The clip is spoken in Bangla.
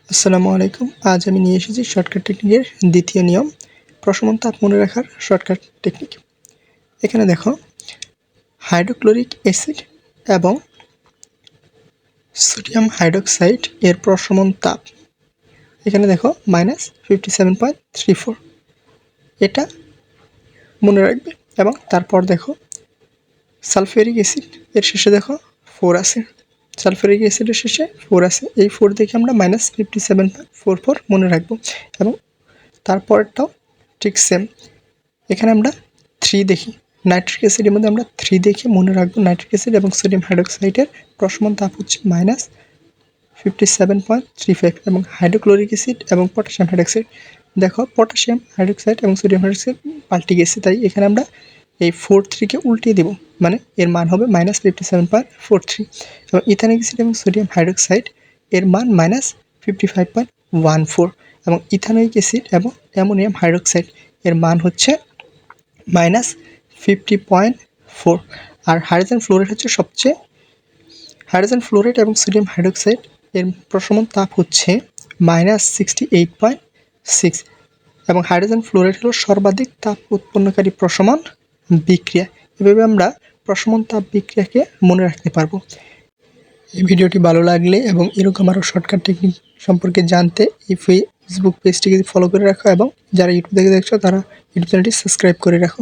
আসসালামু আলাইকুম। আজ আমি নিয়ে এসেছি শর্টকাট টেকনিকের দ্বিতীয় নিয়ম, প্রশমন তাপ মনে রাখার শর্টকাট টেকনিক। এখানে দেখো, হাইড্রোক্লোরিক অ্যাসিড এবং সোডিয়াম হাইড্রোক্সাইড এর প্রশমন তাপ এখানে দেখো -57.34, এটা মনে রাখবে। এবং তারপর দেখো সালফিউরিক অ্যাসিড, এর শেষে দেখো 4 আছে। সালফিউরিক অ্যাসিডের শেষে 4 আছে, এই 4 দেখে আমরা -57.44 মনে রাখবো। এবং তারপরেরটাও ঠিক সেম, এখানে আমরা 3 দেখি। নাইট্রিক অ্যাসিডের মধ্যে আমরা 3 দেখে মনে রাখবো। নাইট্রিক অ্যাসিড এবং সোডিয়াম হাইড্রোক্সাইডের প্রশমন তাপ হচ্ছে -57.35। এবং হাইড্রোক্লোরিক অ্যাসিড এবং পটাশিয়াম হাইড্রোক্সাইড, দেখো পটাশিয়াম হাইড্রোক্সাইড এবং সোডিয়াম হাইড্রোক্সাইড পাল্টে গেছে, তাই এখানে আমরা এই 4-3কে উল্টিয়ে দেবো, মানে এর মান হবে -57.43। এবং ইথানিক অ্যাসিড এবং সোডিয়াম হাইড্রোক্সাইড এর মান -55.14। এবং ইথানোয়িক অ্যাসিড এবং অ্যামোনিয়াম হাইড্রোক্সাইড এর মান হচ্ছে -50.4। আর হাইড্রোজেন ফ্লোরাইড হচ্ছে হাইড্রোজেন ফ্লোরাইড এবং সোডিয়াম হাইড্রোক্সাইড এর প্রশমন তাপ হচ্ছে -68.6। এবং হাইড্রোজেন ফ্লোরাইড হলো সর্বাধিক তাপ উৎপন্নকারী প্রশমন বিক্রিয়া। এভাবে আমরা প্রশমন তাপ বিক্রিয়াকে মনে রাখতে পারবো। এই ভিডিওটি ভালো লাগলে এবং এরকম আরও শর্টকাট টেকনিক সম্পর্কে জানতে এই ফেসবুক পেজটিকে ফলো করে রাখো, এবং যারা ইউটিউব থেকে দেখছো তারা ইউটিউব চ্যানেলটি সাবস্ক্রাইব করে রাখো।